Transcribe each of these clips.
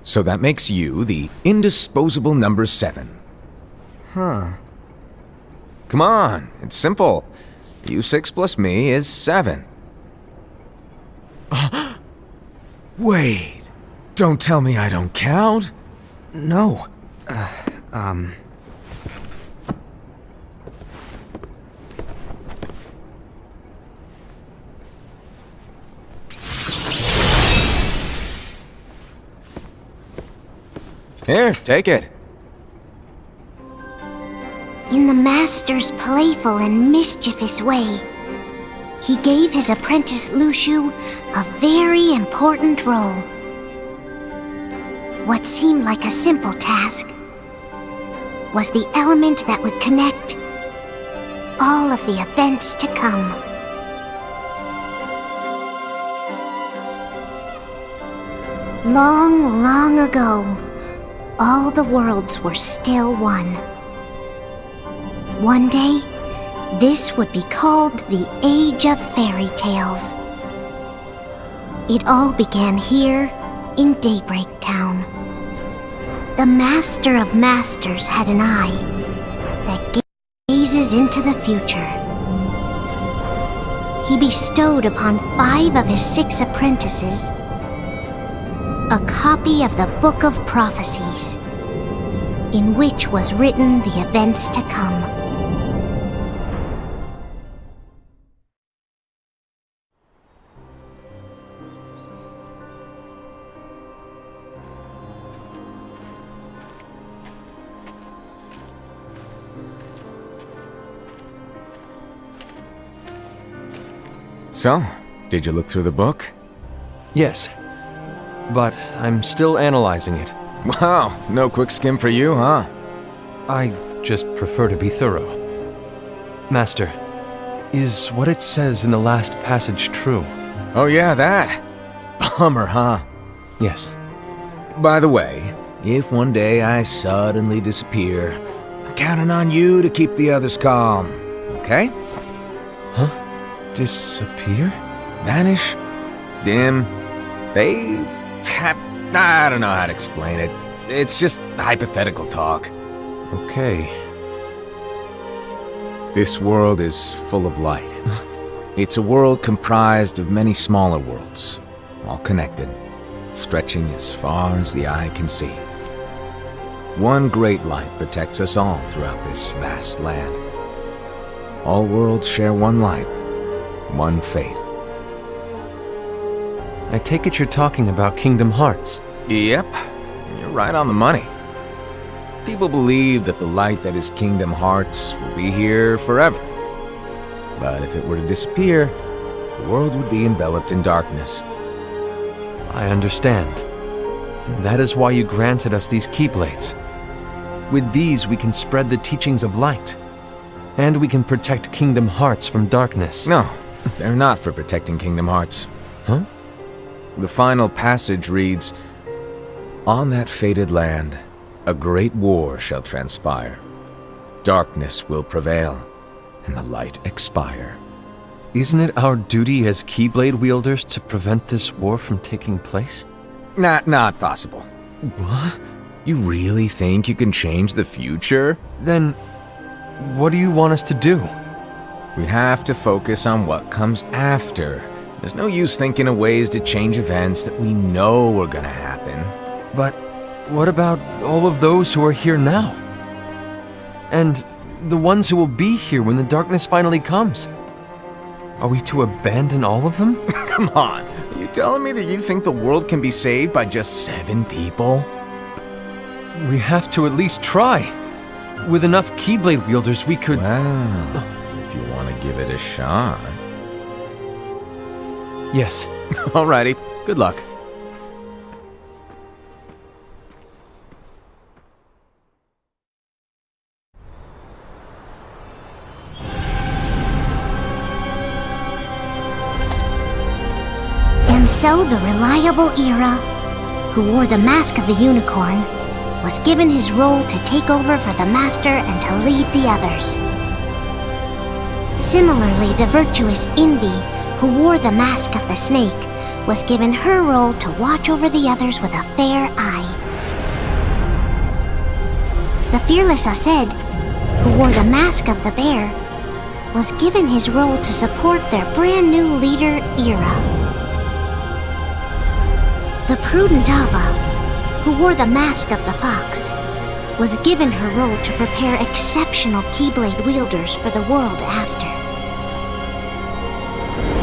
So that makes you the indisposable number 7. Huh. Come on, it's simple. You 6 plus me is 7. Wait, don't tell me I don't count? No. Here, take it. In the master's playful and mischievous way, he gave his apprentice Luciu a very important role. What seemed like a simple task was the element that would connect all of the events to come. Long, long ago, all the worlds were still one. One day, this would be called the Age of Fairy Tales. It all began here in Daybreak Town. The Master of Masters had an eye that gazes into the future. He bestowed upon 5 of his 6 apprentices a copy of the Book of Prophecies, in which was written the events to come. So, did you look through the book? Yes. But I'm still analyzing it. Wow, no quick skim for you, huh? I just prefer to be thorough. Master, is what it says in the last passage true? Oh yeah, that. Bummer, huh? Yes. By the way, if one day I suddenly disappear, I'm counting on you to keep the others calm, okay? Huh? Disappear? Vanish? Dim? Fade? I don't know how to explain it. It's just hypothetical talk. Okay. This world is full of light. It's a world comprised of many smaller worlds, all connected, stretching as far as the eye can see. One great light protects us all throughout this vast land. All worlds share one light, one fate. I take it you're talking about Kingdom Hearts. Yep, you're right on the money. People believe that the light that is Kingdom Hearts will be here forever. But if it were to disappear, the world would be enveloped in darkness. I understand. That is why you granted us these Keyblades. With these, we can spread the teachings of light. And we can protect Kingdom Hearts from darkness. No, they're not for protecting Kingdom Hearts. Huh? The final passage reads, "On that fated land, a great war shall transpire. Darkness will prevail, and the light expire." Isn't it our duty as Keyblade wielders to prevent this war from taking place? Not possible. What? You really think you can change the future? Then, what do you want us to do? We have to focus on what comes after. There's no use thinking of ways to change events that we know are gonna happen. But what about all of those who are here now? And the ones who will be here when the darkness finally comes? Are we to abandon all of them? Come on, are you telling me that you think the world can be saved by just 7 people? We have to at least try. With enough Keyblade wielders, we could... Well, if you want to give it a shot. Yes. Alrighty, good luck. And so the reliable Era, who wore the mask of the unicorn, was given his role to take over for the Master and to lead the others. Similarly, the virtuous Envy, who wore the mask of the snake, was given her role to watch over the others with a fair eye. The fearless Ased, who wore the mask of the bear, was given his role to support their brand new leader, Ira. The prudent Ava, who wore the mask of the fox, was given her role to prepare exceptional Keyblade wielders for the world after.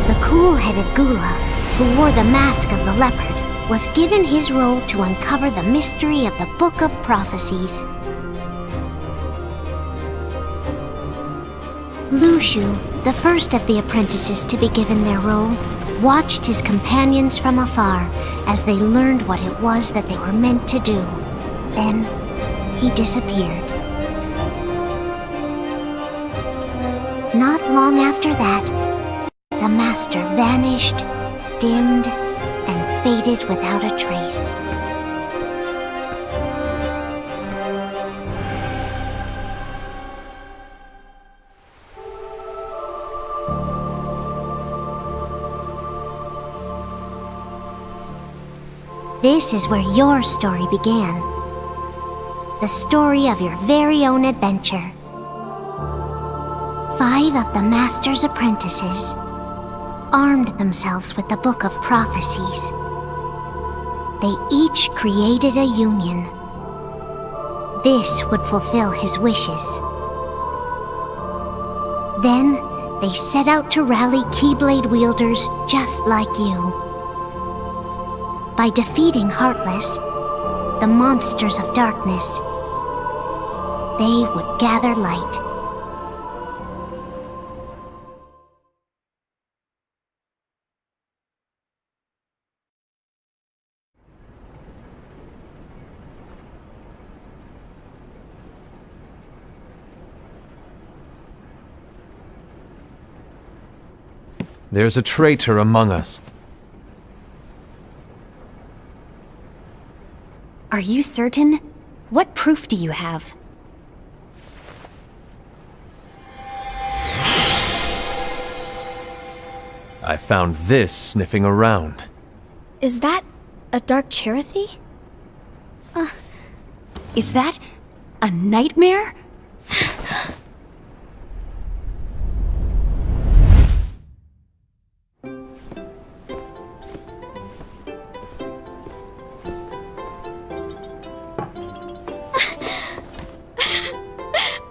The cool-headed Gula, who wore the mask of the leopard, was given his role to uncover the mystery of the Book of Prophecies. Lushu, the first of the apprentices to be given their role, watched his companions from afar as they learned what it was that they were meant to do. Then, he disappeared. Not long after that, the master vanished, dimmed, and faded without a trace. This is where your story began. The story of your very own adventure. 5 of the Master's apprentices armed themselves with the Book of Prophecies. They each created a union. This would fulfill his wishes. Then, they set out to rally Keyblade wielders just like you. By defeating Heartless, the monsters of darkness, they would gather light. There's a traitor among us. Are you certain? What proof do you have? I found this sniffing around. Is that a dark Cherothy? Is that a nightmare?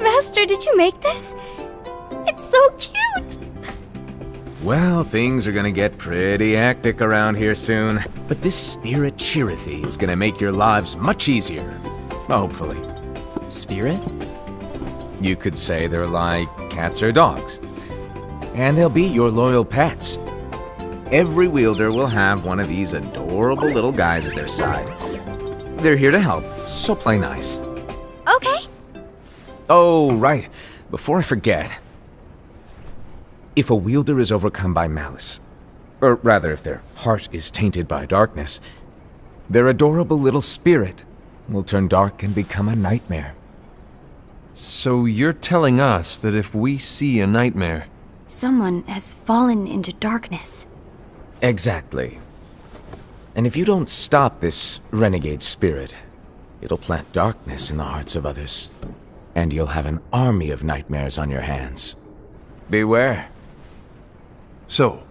Master, did you make this? It's so cute! Well, things are gonna get pretty hectic around here soon. But this spirit Cherothy is gonna make your lives much easier. Hopefully. Spirit? You could say they're like cats or dogs. And they'll be your loyal pets. Every wielder will have one of these adorable little guys at their side. They're here to help, so play nice. Okay. Oh, right. Before I forget. If a wielder is overcome by malice, or rather if their heart is tainted by darkness, their adorable little spirit will turn dark and become a nightmare. So you're telling us that if we see a nightmare... Someone has fallen into darkness. Exactly. And if you don't stop this renegade spirit, it'll plant darkness in the hearts of others. And you'll have an army of nightmares on your hands. Beware. So,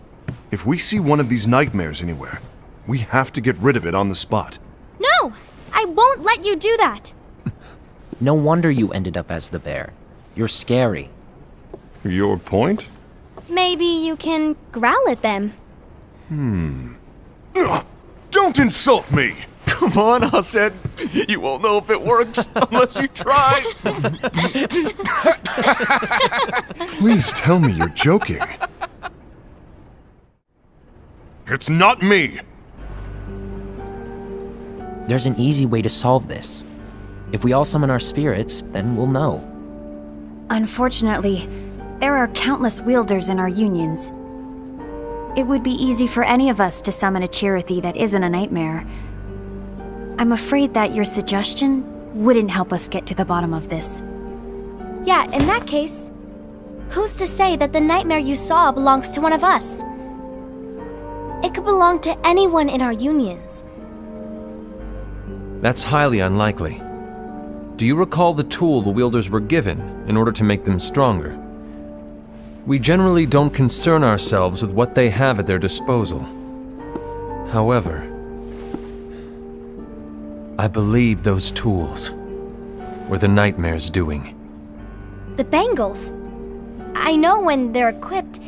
if we see one of these nightmares anywhere, we have to get rid of it on the spot. No! I won't let you do that! No wonder you ended up as the bear. You're scary. Your point? Maybe you can growl at them. Don't insult me! Come on, Hassan. You won't know if it works unless you try. Please tell me you're joking. It's not me! There's an easy way to solve this. If we all summon our spirits, then we'll know. Unfortunately, there are countless wielders in our unions. It would be easy for any of us to summon a Cherothy that isn't a nightmare. I'm afraid that your suggestion wouldn't help us get to the bottom of this. Yeah, in that case, who's to say that the nightmare you saw belongs to one of us? It could belong to anyone in our unions. That's highly unlikely. do you recall the tool the wielders were given in order to make them stronger? We generally don't concern ourselves with what they have at their disposal. However, I believe those tools were the nightmare's doing. The bangles. I know when they're equipped,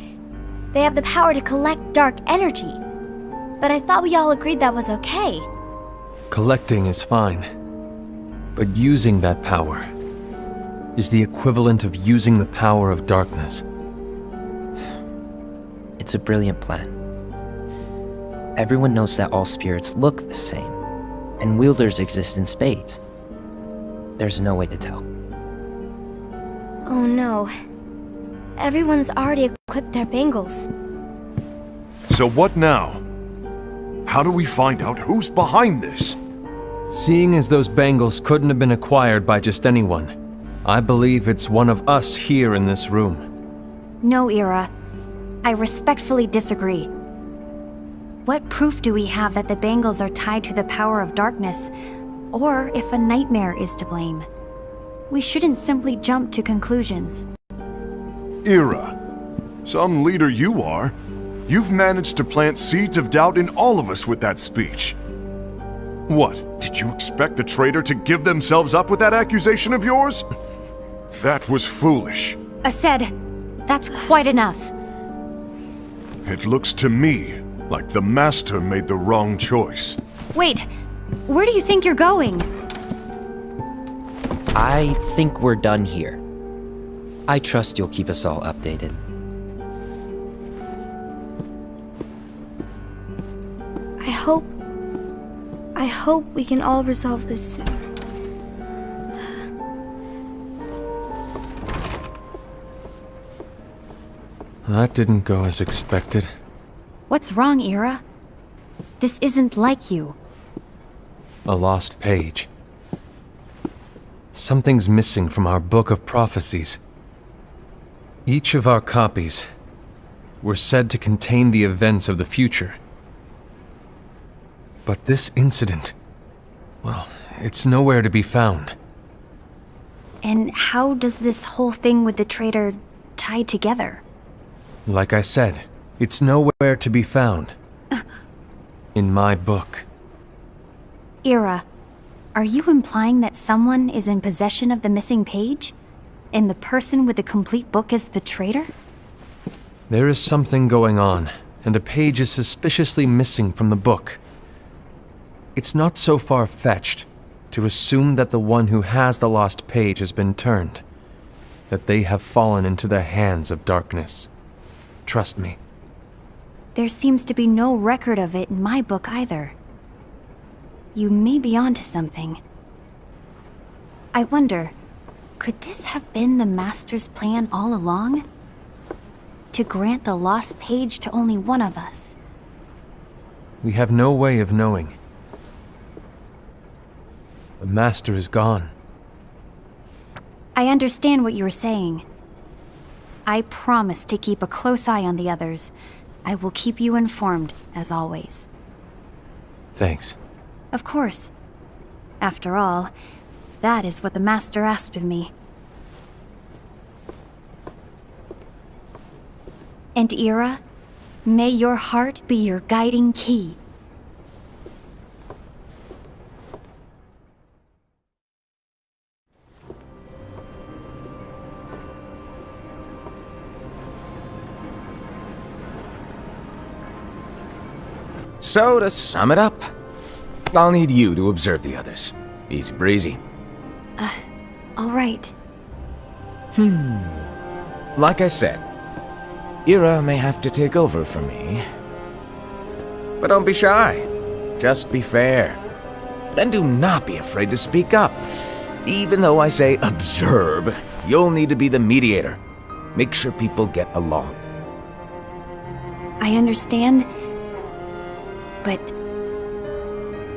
they have the power to collect dark energy. But I thought we all agreed that was okay. Collecting is fine, but using that power is the equivalent of using the power of darkness. It's a brilliant plan. Everyone knows that all spirits look the same, and wielders exist in spades. There's no way to tell. Oh no. Everyone's already equipped their bangles. So what now? How do we find out who's behind this? Seeing as those bangles couldn't have been acquired by just anyone, I believe it's one of us here in this room. No, Ira. I respectfully disagree. What proof do we have that the bangles are tied to the power of darkness, or if a nightmare is to blame? We shouldn't simply jump to conclusions. Ira, some leader you are. You've managed to plant seeds of doubt in all of us with that speech. What, did you expect the traitor to give themselves up with that accusation of yours? That was foolish. Aced, that's quite enough. It looks to me like the Master made the wrong choice. Wait, where do you think you're going? I think we're done here. I trust you'll keep us all updated. I hope we can all resolve this soon. That didn't go as expected. What's wrong, Ira? This isn't like you. A lost page. Something's missing from our book of prophecies. Each of our copies were said to contain the events of the future. But this incident, well, it's nowhere to be found. And how does this whole thing with the traitor tie together? Like I said, it's nowhere to be found. In my book. Ira, are you implying that someone is in possession of the missing page? And the person with the complete book is the traitor? There is something going on, and a page is suspiciously missing from the book. It's not so far-fetched to assume that the one who has the lost page has been turned, that they have fallen into the hands of darkness. Trust me. There seems to be no record of it in my book either. You may be onto something. I wonder, could this have been the Master's plan all along? To grant the lost page to only one of us? We have no way of knowing. The Master is gone. I understand what you are saying. I promise to keep a close eye on the others. I will keep you informed, as always. Thanks. Of course. After all, that is what the Master asked of me. And Ira, may your heart be your guiding key. So, to sum it up, I'll need you to observe the others. Easy breezy. All right. Like I said, Ira may have to take over for me. But don't be shy. Just be fair. And do not be afraid to speak up. Even though I say observe, you'll need to be the mediator. Make sure people get along. I understand. But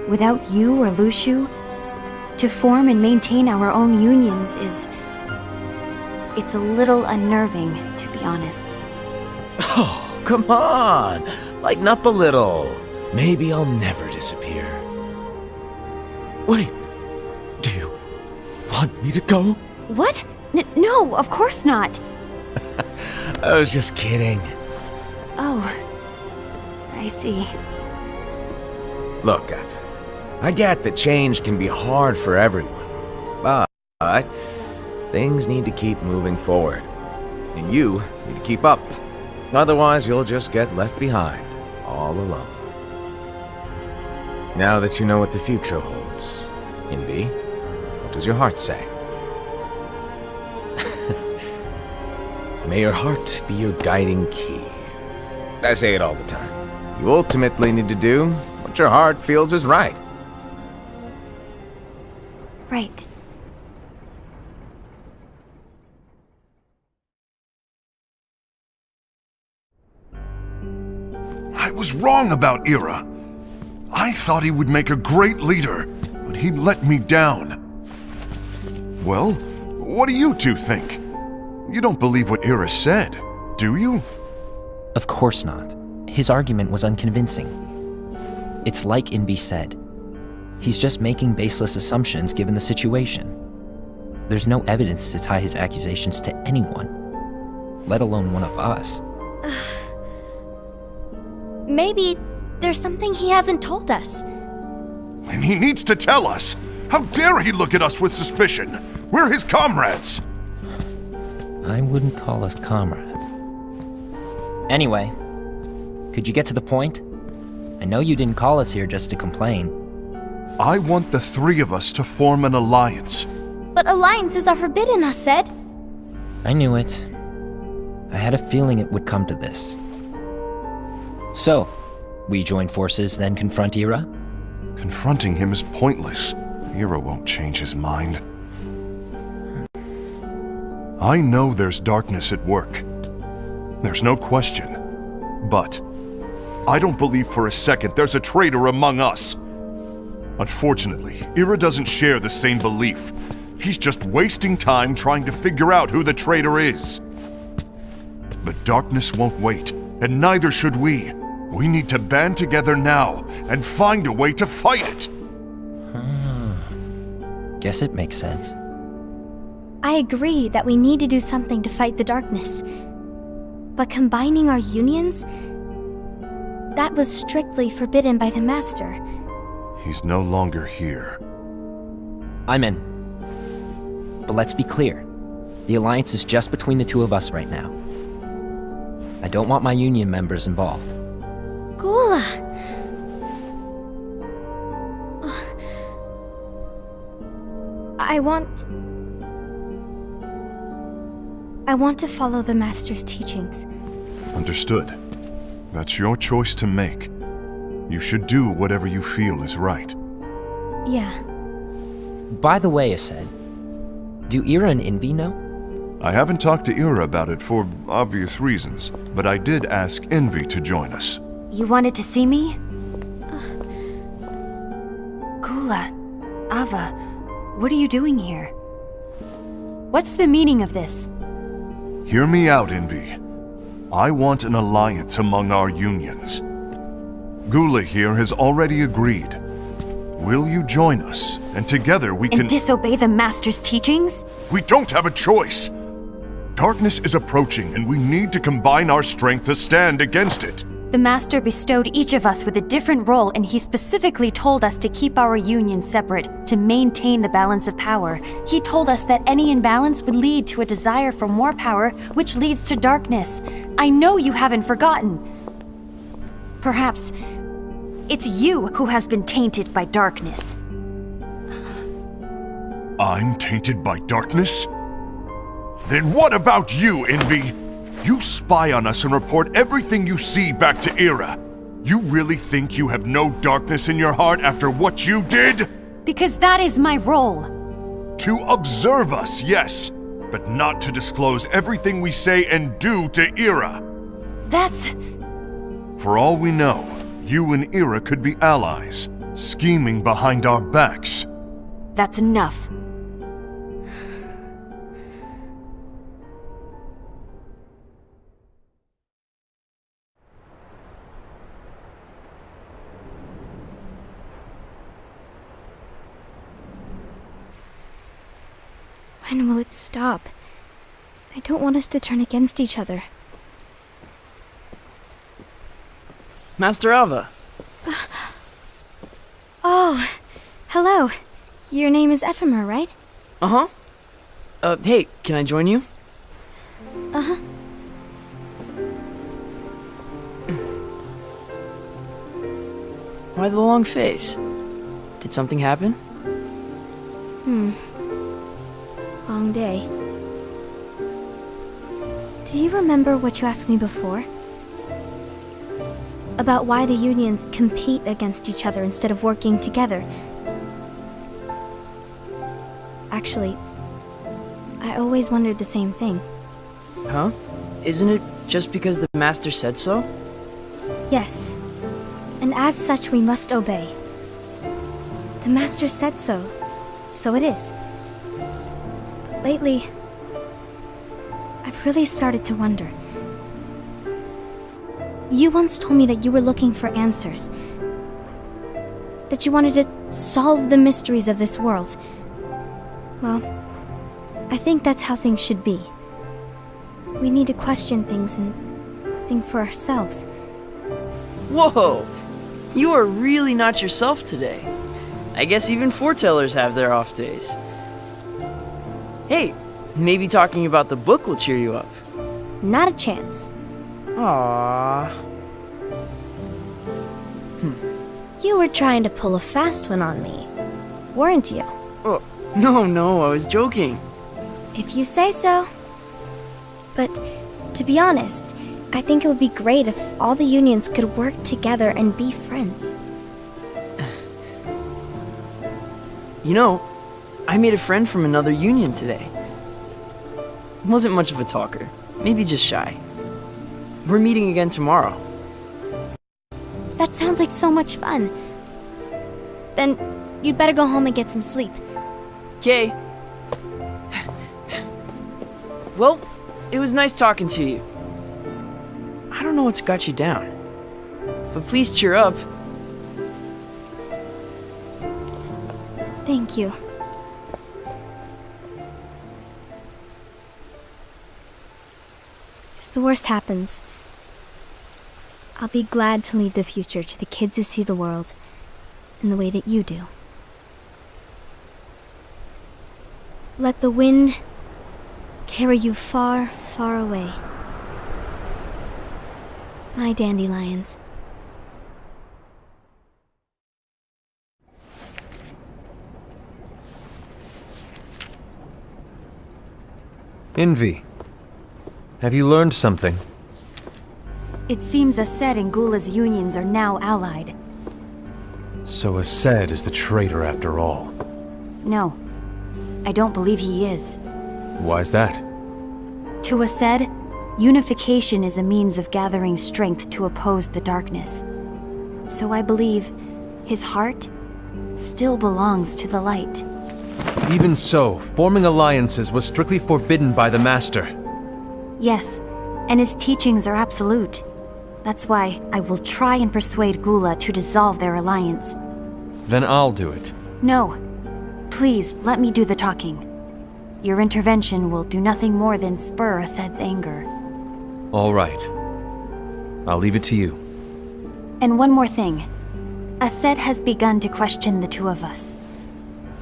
without you or Luciu, to form and maintain our own unions it's a little unnerving, to be honest. Oh, come on! Lighten up a little. Maybe I'll never disappear. Wait, do you want me to go? What? No, of course not. I was just kidding. Oh, I see. Look, I get that change can be hard for everyone, but things need to keep moving forward. And you need to keep up. Otherwise, you'll just get left behind, all alone. Now that you know what the future holds, Envy, what does your heart say? May your heart be your guiding key. I say it all the time. You ultimately need to do what your heart feels is right. Right. I was wrong about Ira. I thought he would make a great leader, but he let me down. Well, what do you two think? You don't believe what Ira said, do you? Of course not. His argument was unconvincing. It's like Invi said. He's just making baseless assumptions given the situation. There's no evidence to tie his accusations to anyone, let alone one of us. Maybe there's something he hasn't told us. And he needs to tell us. How dare he look at us with suspicion? We're his comrades. I wouldn't call us comrades. Anyway, could you get to the point? I know you didn't call us here just to complain. I want the three of us to form an alliance. But alliances are forbidden, us said. I knew it. I had a feeling it would come to this. So, we join forces, then confront Ira? Confronting him is pointless. Ira won't change his mind. I know there's darkness at work. There's no question. But I don't believe for a second there's a traitor among us. Unfortunately, Ira doesn't share the same belief. He's just wasting time trying to figure out who the traitor is. But darkness won't wait, and neither should we. We need to band together now and find a way to fight it. Guess it makes sense. I agree that we need to do something to fight the darkness. But combining our unions? That was strictly forbidden by the Master. He's no longer here. I'm in. But let's be clear. The alliance is just between the two of us right now. I don't want my union members involved. Gula! I want to follow the Master's teachings. Understood. That's your choice to make. You should do whatever you feel is right. Yeah. By the way, Ased, do Ira and Invi know? I haven't talked to Ira about it for obvious reasons, but I did ask Envy to join us. You wanted to see me? Gula, Ava, what are you doing here? What's the meaning of this? Hear me out, Envy. I want an alliance among our unions. Gula here has already agreed. Will you join us? And together we can— And disobey the Master's teachings? We don't have a choice! Darkness is approaching, and we need to combine our strength to stand against it. The Master bestowed each of us with a different role, and he specifically told us to keep our union separate, to maintain the balance of power. He told us that any imbalance would lead to a desire for more power, which leads to darkness. I know you haven't forgotten. Perhaps it's you who has been tainted by darkness. I'm tainted by darkness? Then what about you, Envy? You spy on us and report everything you see back to Ira. You really think you have no darkness in your heart after what you did? Because that is my role. To observe us, yes, but not to disclose everything we say and do to Ira. That's... For all we know, you and Ira could be allies, scheming behind our backs. That's enough. When will it stop? I don't want us to turn against each other. Master Alva. Oh, hello. Your name is Ephemer, right? Uh-huh. Hey, can I join you? Uh-huh. Why the long face? Did something happen? Long day. Do you remember what you asked me before? About why the unions compete against each other instead of working together. Actually, I always wondered the same thing. Huh? Isn't it just because the Master said so? Yes, and as such we must obey. The Master said so, so it is. But lately, I've really started to wonder. You once told me that you were looking for answers. That you wanted to solve the mysteries of this world. Well, I think that's how things should be. We need to question things and think for ourselves. Whoa! You are really not yourself today. I guess even foretellers have their off days. Hey, maybe talking about the book will cheer you up. Not a chance. Aww. You were trying to pull a fast one on me, weren't you? Oh, no, I was joking. If you say so. But, to be honest, I think it would be great if all the unions could work together and be friends. You know, I made a friend from another union today. Wasn't much of a talker, maybe just shy. We're meeting again tomorrow. That sounds like so much fun. Then, you'd better go home and get some sleep. Okay. Well, it was nice talking to you. I don't know what's got you down, but please cheer up. Thank you. If the worst happens, I'll be glad to leave the future to the kids who see the world in the way that you do. Let the wind carry you far, far away. My dandelions. Envy. Have you learned something? It seems Ased and Gula's unions are now allied. So Ased is the traitor after all. No, I don't believe he is. Why's that? To Ased, unification is a means of gathering strength to oppose the darkness. So I believe his heart still belongs to the light. Even so, forming alliances was strictly forbidden by the Master. Yes, and his teachings are absolute. That's why I will try and persuade Gula to dissolve their alliance. Then I'll do it. No. Please, let me do the talking. Your intervention will do nothing more than spur Ased's anger. All right. I'll leave it to you. And one more thing. Ased has begun to question the two of us.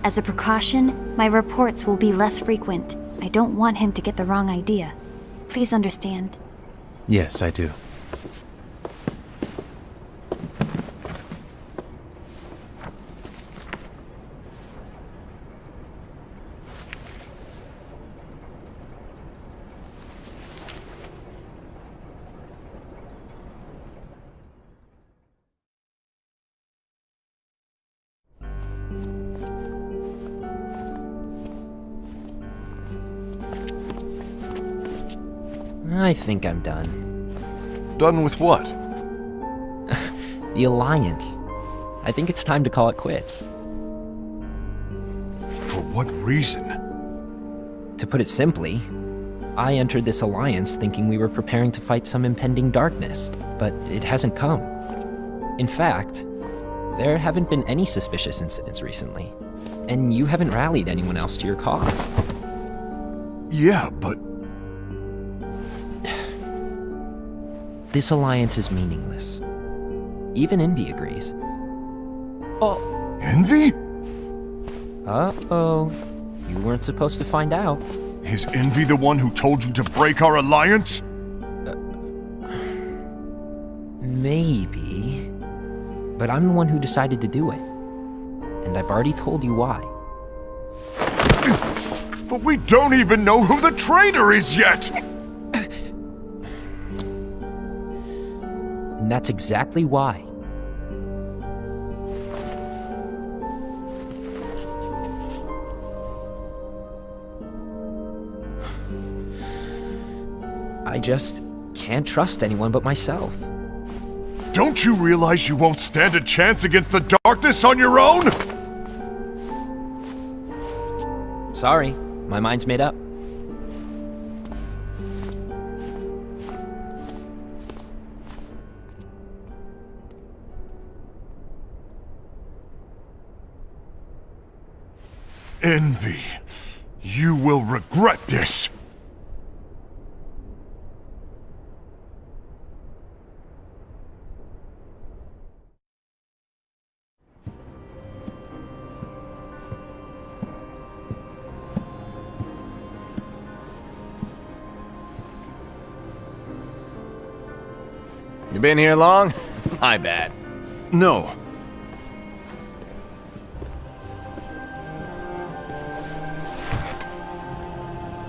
As a precaution, my reports will be less frequent. I don't want him to get the wrong idea. Please understand. Yes, I do. I think I'm done. Done with what? The Alliance. I think it's time to call it quits. For what reason? To put it simply, I entered this alliance thinking we were preparing to fight some impending darkness, but it hasn't come. In fact, there haven't been any suspicious incidents recently, and you haven't rallied anyone else to your cause. Yeah, but This alliance is meaningless. Even Envy agrees. Oh. Envy? Uh-oh. You weren't supposed to find out. Is Envy the one who told you to break our alliance? Maybe. But I'm the one who decided to do it. And I've already told you why. But we don't even know who the traitor is yet! And that's exactly why. I just can't trust anyone but myself. Don't you realize you won't stand a chance against the darkness on your own? Sorry, my mind's made up. Envy, you will regret this. You been here long? My bad. No.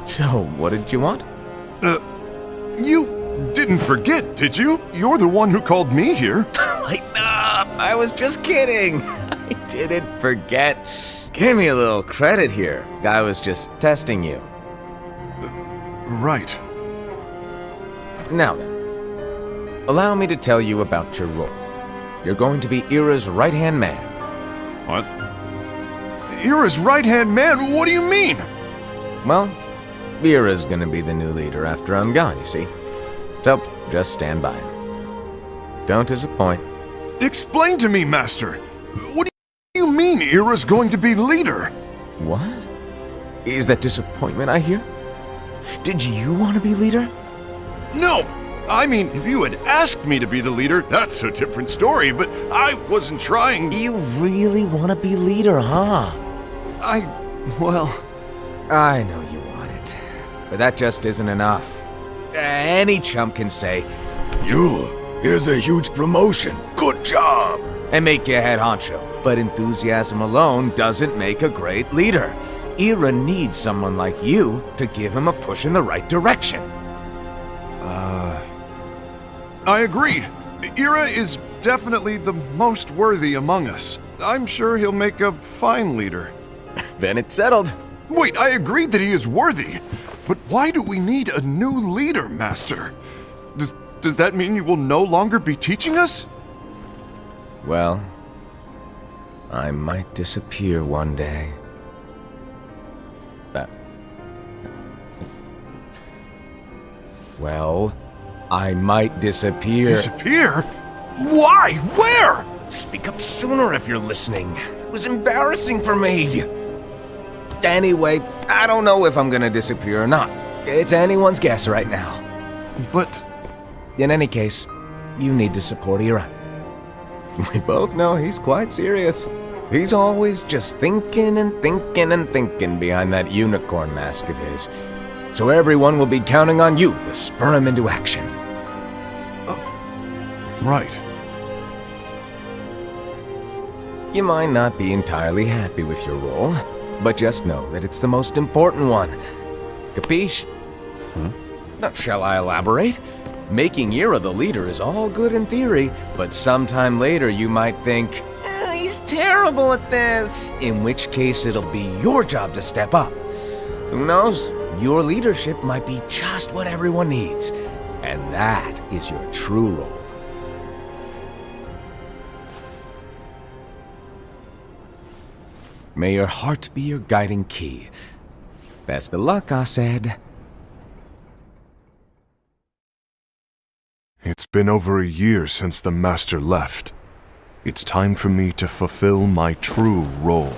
So, what did you want? You didn't forget, did you? You're the one who called me here. Lighten up! I was just kidding! I didn't forget. Give me a little credit here. I was just testing you. Right. Now then, allow me to tell you about your role. You're going to be Ira's right-hand man. What? Ira's right-hand man? What do you mean? Well, Ira's gonna be the new leader after I'm gone, you see. So, just stand by him. Don't disappoint. Explain to me, Master. What do you mean Ira's going to be leader? What? Is that disappointment I hear? Did you want to be leader? No! I mean, if you had asked me to be the leader, that's a different story, but I wasn't trying. You really want to be leader, huh? Well... I know you want it, but that just isn't enough. Any chump can say, here's a huge promotion, good job, and make you head honcho. But enthusiasm alone doesn't make a great leader. Ira needs someone like you to give him a push in the right direction. I agree. Ira is definitely the most worthy among us. I'm sure he'll make a fine leader. Then it's settled. Wait, I agreed that he is worthy. But why do we need a new leader, Master? Does that mean you will no longer be teaching us? Well, I might disappear one day. Well, I might disappear. Disappear? Why? Where? Speak up sooner if you're listening. It was embarrassing for me. Anyway, I don't know if I'm gonna disappear or not. It's anyone's guess right now. But... In any case, you need to support Ira. We both know he's quite serious. He's always just thinking and thinking and thinking behind that unicorn mask of his. So everyone will be counting on you to spur him into action. Right. You might not be entirely happy with your role, but just know that it's the most important one. Capiche? Now, shall I elaborate? Making Ira the leader is all good in theory, but sometime later you might think, he's terrible at this, in which case it'll be your job to step up. Who knows? Your leadership might be just what everyone needs, and that is your true role. May your heart be your guiding key. Best of luck, I said. It's been over a year since the Master left. It's time for me to fulfill my true role.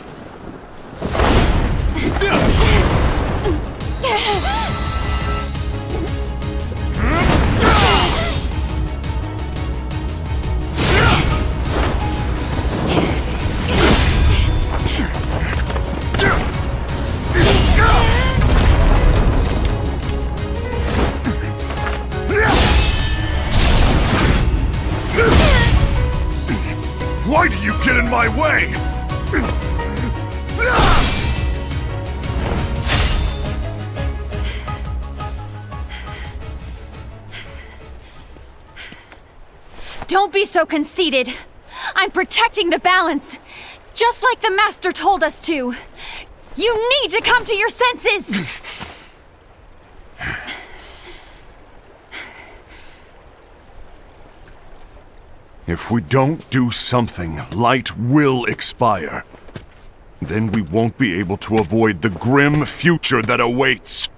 Why do you get in my way? Don't be so conceited. I'm protecting the balance, just like the Master told us to. You need to come to your senses! If we don't do something, light will expire. Then we won't be able to avoid the grim future that awaits.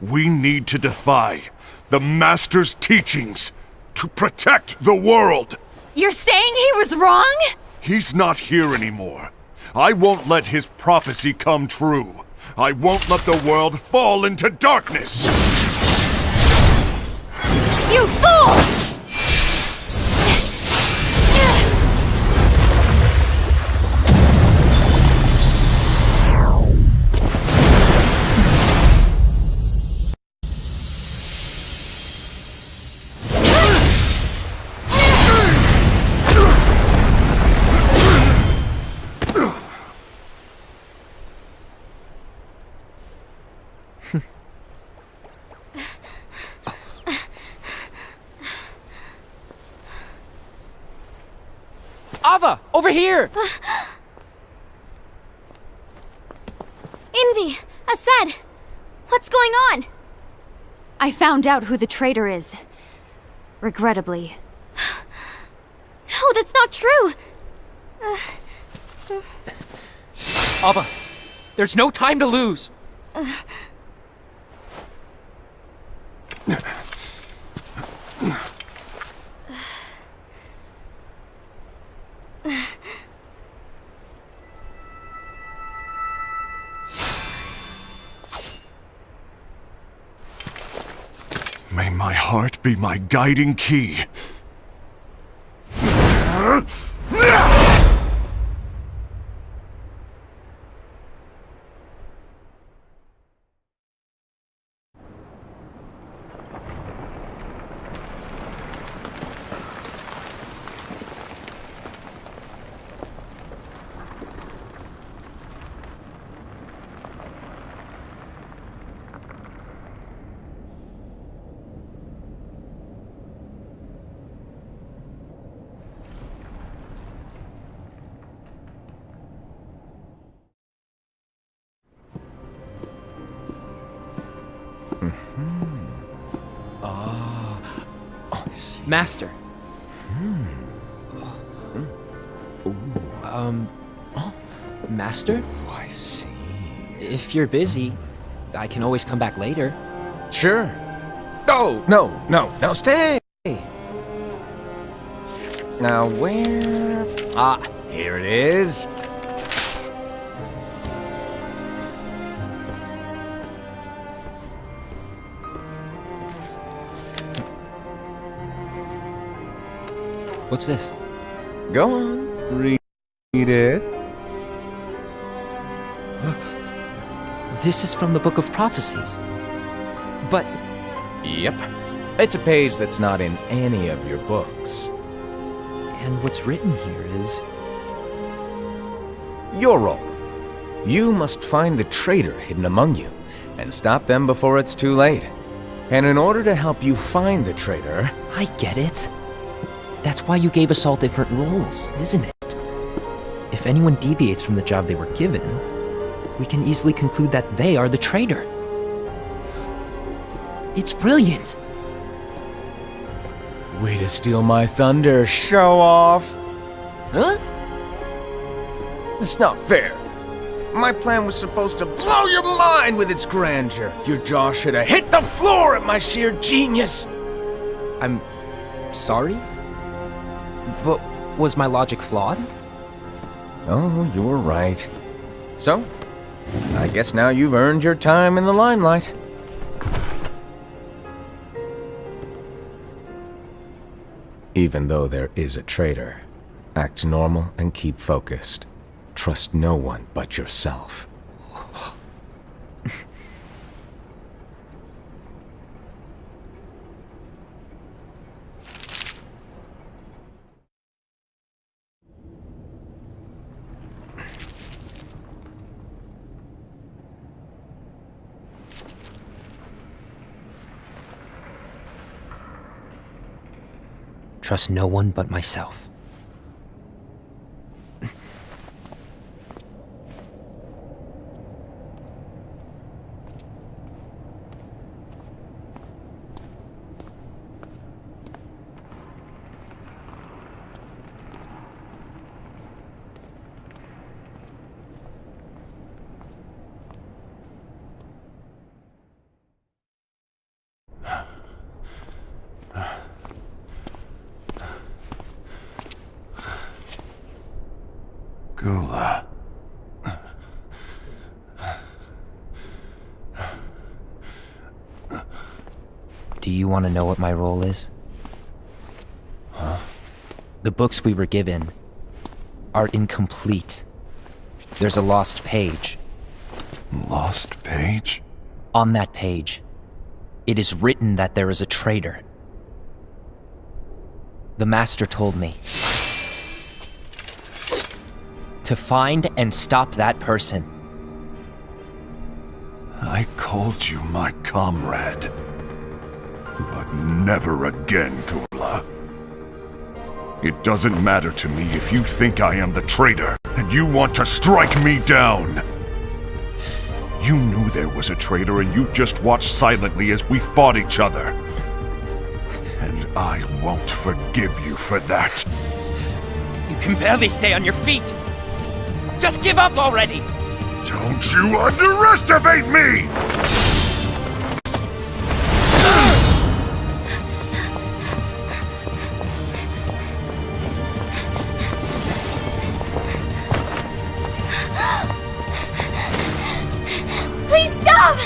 We need to defy the Master's teachings to protect the world. You're saying he was wrong? He's not here anymore. I won't let his prophecy come true. I won't let the world fall into darkness. You fool! Ava, over here! Envy! Assad! What's going on? I found out who the traitor is. Regrettably. No, that's not true! Ava, there's no time to lose! May my heart be my guiding key. Master. Master? Oh, I see. If you're busy, I can always come back later. Sure. Oh, no, stay! Now, where... Ah, here it is. What's this? Go on, read it. This is from the Book of Prophecies. But Yep. It's a page that's not in any of your books. and what's written here is... Your role. You must find the traitor hidden among you, and stop them before it's too late. And in order to help you find the traitor... I get it. That's why you gave us all different roles, isn't it? If anyone deviates from the job they were given, we can easily conclude that they are the traitor. It's brilliant. Way to steal my thunder, show off! Huh? It's not fair. My plan was supposed to blow your mind with its grandeur. Your jaw should have hit the floor at my sheer genius. I'm sorry? But was my logic flawed? Oh, you were right. So, I guess now you've earned your time in the limelight. Even though there is a traitor, act normal and keep focused. Trust no one but yourself. trust no one but myself. Gula. Do you want to know what my role is? Huh? The books we were given are incomplete. There's a lost page. Lost page? On that page, it is written that there is a traitor. The Master told me to find and stop that person. I called you my comrade. But never again, Gula. It doesn't matter to me if you think I am the traitor, and you want to strike me down. You knew there was a traitor, and you just watched silently as we fought each other. And I won't forgive you for that. You can barely stay on your feet. Just give up already! Don't you underestimate me! Please stop!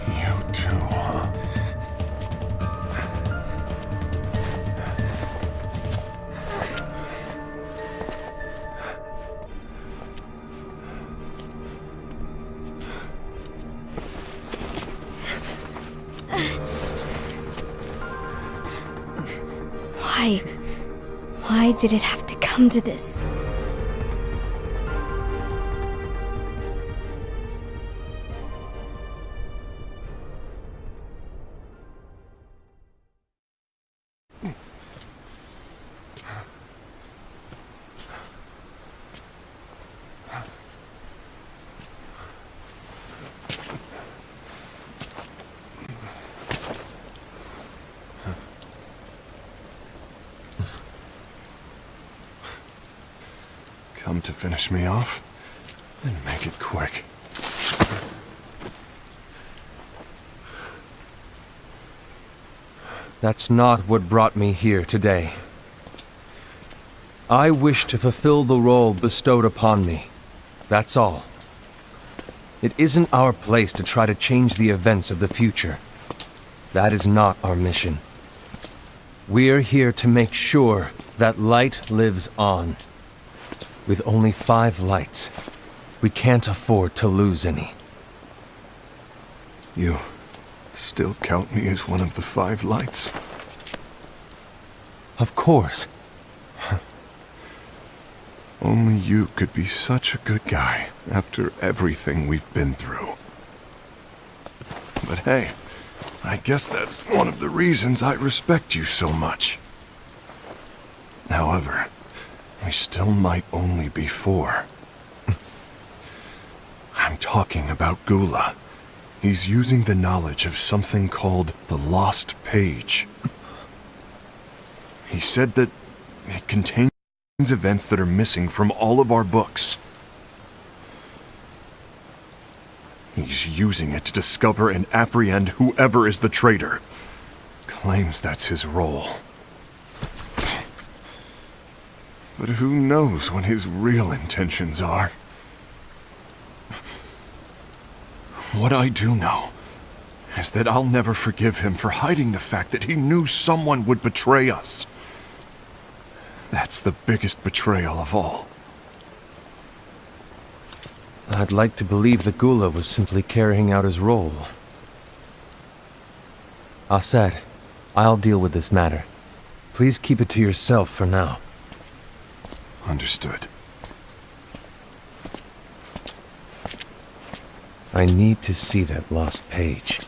You too, huh? Why did it have to come to this? Come to finish me off? Then make it quick. That's not what brought me here today. I wish to fulfill the role bestowed upon me. That's all. It isn't our place to try to change the events of the future. That is not our mission. We're here to make sure that light lives on. With only 5 lights, we can't afford to lose any. You still count me as one of the 5 lights? Of course. Only you could be such a good guy after everything we've been through. But hey, I guess that's one of the reasons I respect you so much. However, we still might only be 4. I'm talking about Gula. He's using the knowledge of something called the Lost Page. He said that it contains events that are missing from all of our books. He's using it to discover and apprehend whoever is the traitor. Claims that's his role. But who knows what his real intentions are? What I do know is that I'll never forgive him for hiding the fact that he knew someone would betray us. That's the biggest betrayal of all. I'd like to believe that Gula was simply carrying out his role. Aset, I'll deal with this matter. Please keep it to yourself for now. Understood. I need to see that lost page.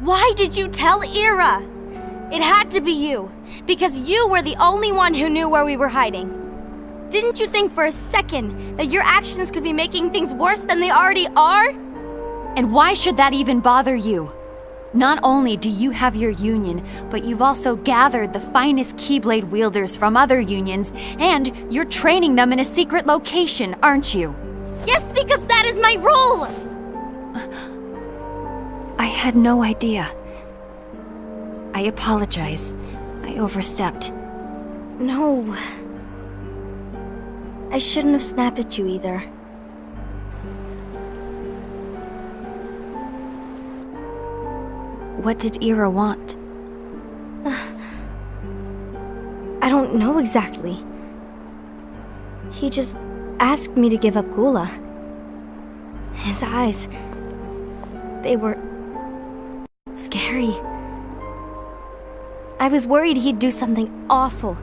Why did you tell Ira? It had to be you, because you were the only one who knew where we were hiding. Didn't you think for a second that your actions could be making things worse than they already are? And why should that even bother you? Not only do you have your union, but you've also gathered the finest Keyblade wielders from other unions, and you're training them in a secret location, aren't you? Yes, because that is my role! I had no idea. I apologize. I overstepped. No. I shouldn't have snapped at you either. What did Ira want? I don't know exactly. He just asked me to give up Gula. His eyes, they were scary. I was worried he'd do something awful.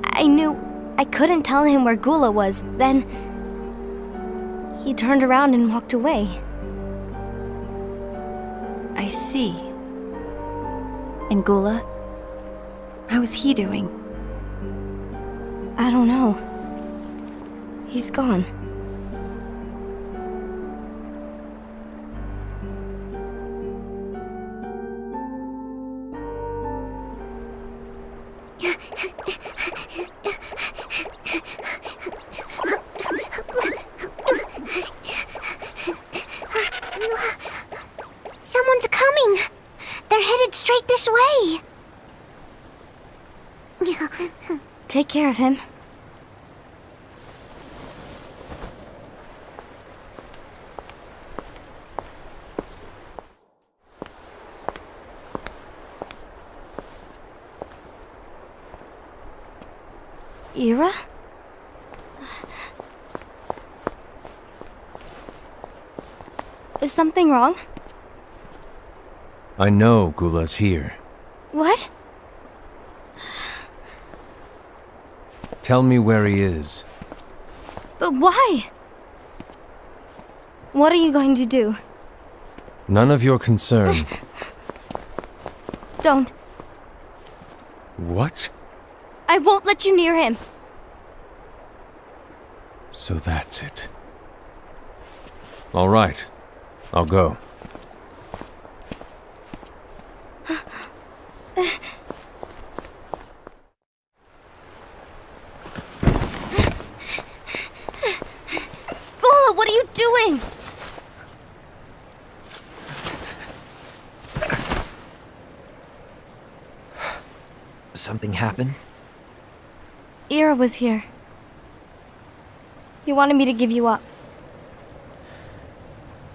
I knew I couldn't tell him where Gula was. Then he turned around and walked away. I see. And Gula? How is he doing? I don't know. He's gone. Someone's coming! They're headed straight this way! Take care of him. Ira? Is something wrong? I know Gula's here. What? Tell me where he is. But why? What are you going to do? None of your concern. Don't. What? I won't let you near him. So that's it. All right. I'll go. Gula, what are you doing? Something happened? Ira was here. He wanted me to give you up.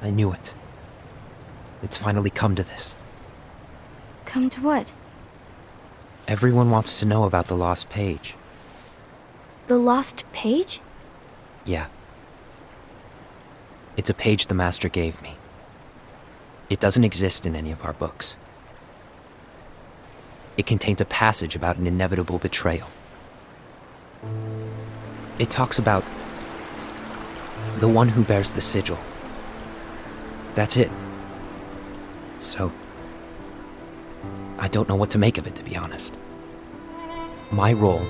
I knew it. It's finally come to this. Come to what? Everyone wants to know about the lost page. The lost page? Yeah. It's a page the Master gave me. It doesn't exist in any of our books. It contains a passage about an inevitable betrayal. It talks about the one who bears the sigil. That's it. So, I don't know what to make of it, to be honest. My role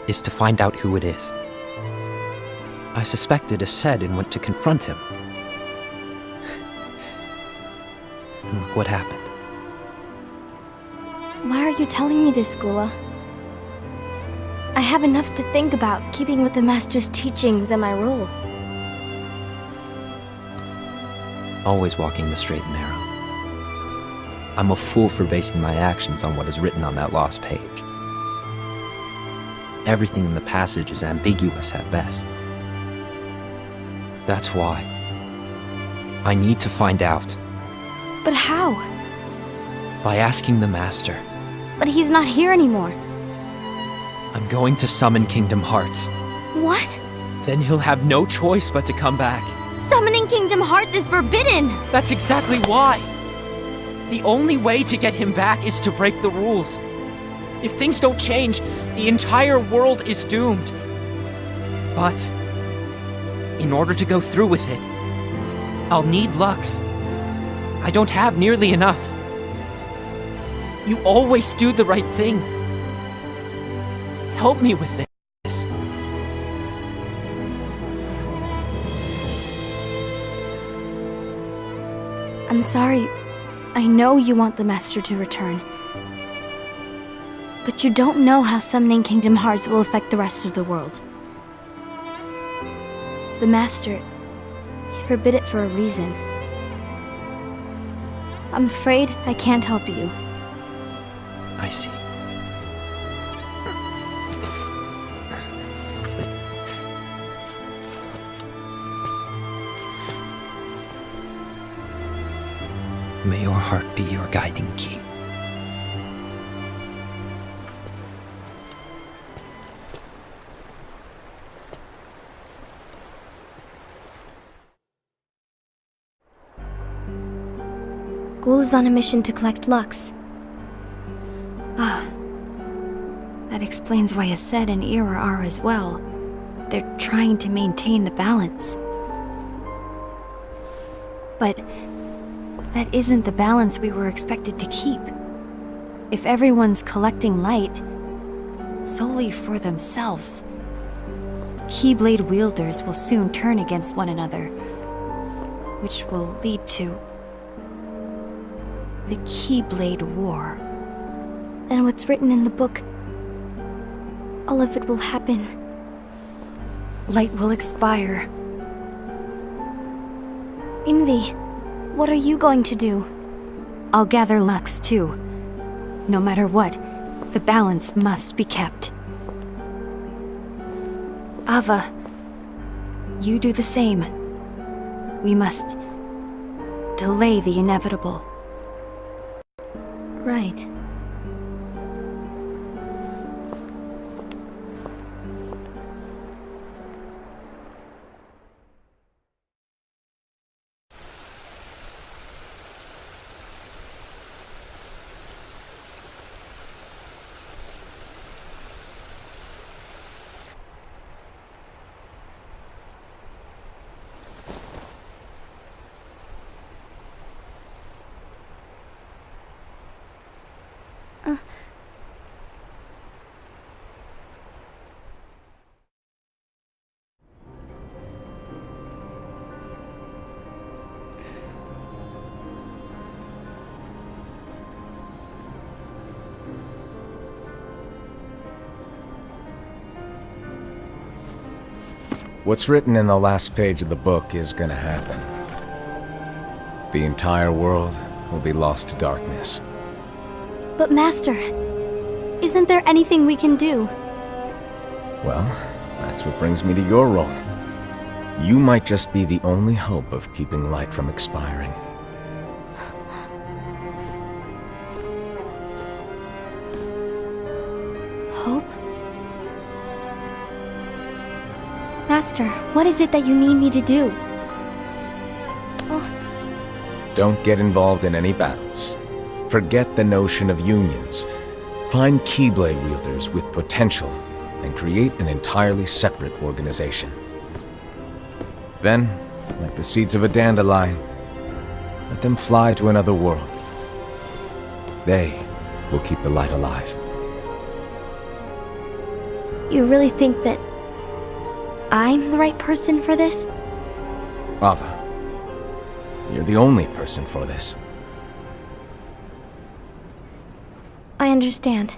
is to find out who it is. I suspected a Sed and went to confront him. And look what happened. Why are you telling me this, Gula? I have enough to think about, keeping with the Master's teachings and my role. Always walking the straight and narrow. I'm a fool for basing my actions on what is written on that lost page. Everything in the passage is ambiguous at best. That's why I need to find out. But how? By asking the Master. But he's not here anymore. I'm going to summon Kingdom Hearts. What? Then he'll have no choice but to come back. Summoning Kingdom Hearts is forbidden! That's exactly why! The only way to get him back is to break the rules. If things don't change, the entire world is doomed. But in order to go through with it, I'll need Lux. I don't have nearly enough. You always do the right thing. Help me with this. I'm sorry. I know you want the Master to return. But you don't know how summoning Kingdom Hearts will affect the rest of the world. The Master, he forbid it for a reason. I'm afraid I can't help you. I see. May your heart be your guiding key. Ghoul is on a mission to collect Lux. That explains why Aced and Ira are as well. They're trying to maintain the balance. But that isn't the balance we were expected to keep. If everyone's collecting light solely for themselves, Keyblade wielders will soon turn against one another, which will lead to the Keyblade War. Then what's written in the book, all of it will happen. Light will expire. Envy, what are you going to do? I'll gather Lux too. No matter what, the balance must be kept. Ava, you do the same. We must delay the inevitable. Right. What's written in the last page of the book is gonna happen. The entire world will be lost to darkness. But Master, isn't there anything we can do? Well, that's what brings me to your role. You might just be the only hope of keeping light from expiring. Hope? Master, what is it that you need me to do? Don't get involved in any battles. Forget the notion of unions. Find Keyblade wielders with potential and create an entirely separate organization. Then, like the seeds of a dandelion, let them fly to another world. They will keep the light alive. You really think that I'm the right person for this? Ava, you're the only person for this. I understand.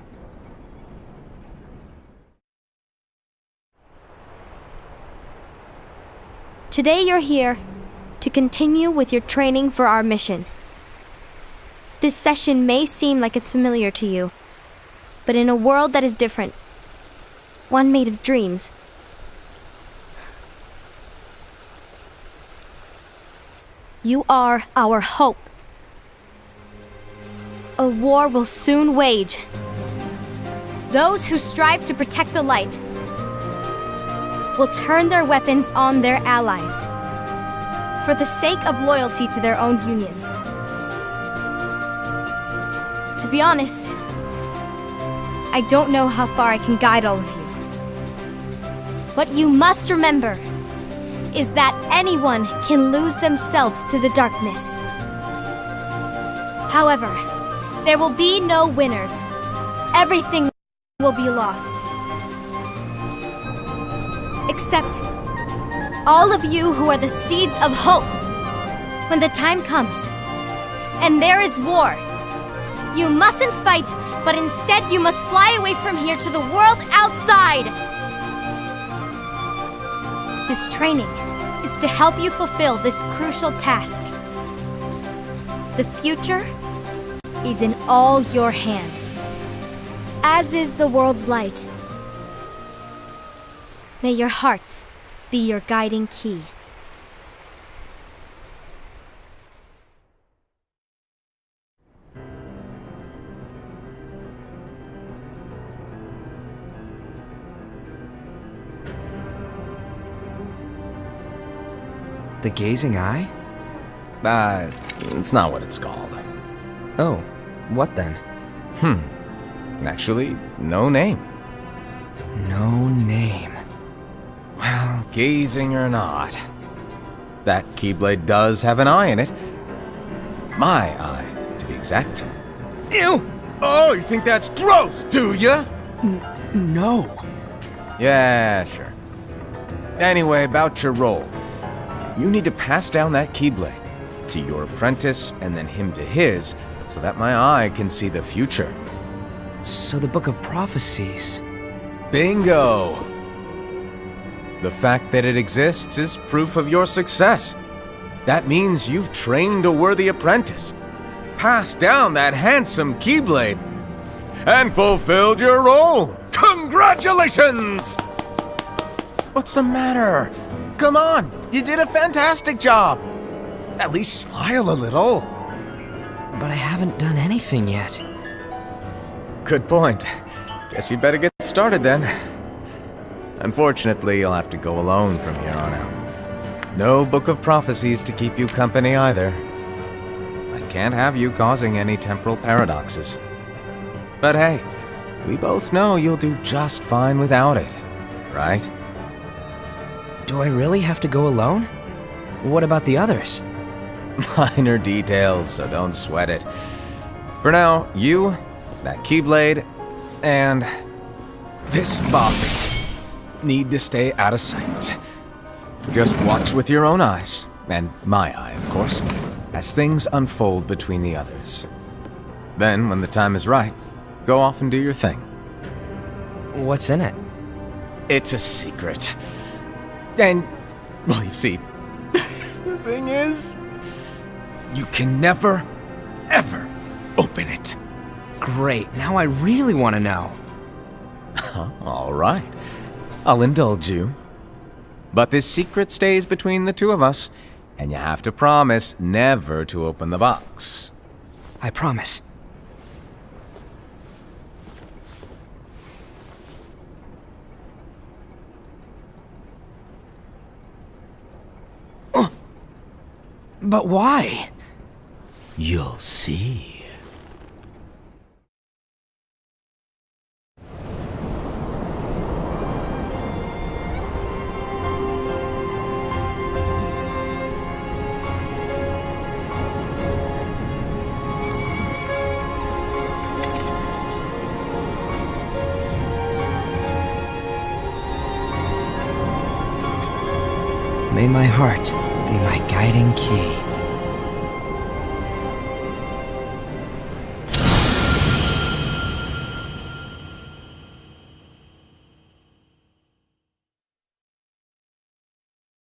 Today you're here to continue with your training for our mission. This session may seem like it's familiar to you, but in a world that is different, one made of dreams, you are our hope. A war will soon wage. Those who strive to protect the light will turn their weapons on their allies for the sake of loyalty to their own unions. To be honest, I don't know how far I can guide all of you. What you must remember is that anyone can lose themselves to the darkness. However, there will be no winners. Everything will be lost. Except all of you who are the seeds of hope. When the time comes, and there is war, you mustn't fight, but instead you must fly away from here to the world outside. This training is to help you fulfill this crucial task. The future is in all your hands, as is the world's light. May your hearts be your guiding key. The gazing eye? It's not what it's called. Oh, what then? Actually, no name. No name. Well, gazing or not, that Keyblade does have an eye in it. My eye, to be exact. Ew! Oh, you think that's gross, do ya? No. Yeah, sure. Anyway, about your role. You need to pass down that Keyblade to your apprentice and then him to his, so that my eye can see the future. So the Book of Prophecies. Bingo! The fact that it exists is proof of your success. That means you've trained a worthy apprentice, passed down that handsome Keyblade, and fulfilled your role. Congratulations! What's the matter? Come on, you did a fantastic job. At least smile a little. But I haven't done anything yet. Good point. Guess you'd better get started then. Unfortunately, you'll have to go alone from here on out. No Book of Prophecies to keep you company either. I can't have you causing any temporal paradoxes. But hey, we both know you'll do just fine without it, right? Do I really have to go alone? What about the others? Minor details, so don't sweat it. For now, you, that Keyblade, and this box need to stay out of sight. Just watch with your own eyes, and my eye, of course, as things unfold between the others. Then, when the time is right, go off and do your thing. What's in it? It's a secret. And, well, you see, the thing is, you can never, ever open it. Great, now I really want to know. All right, I'll indulge you. But this secret stays between the two of us, and you have to promise never to open the box. I promise. But why? You'll see. May my heart be my guiding key.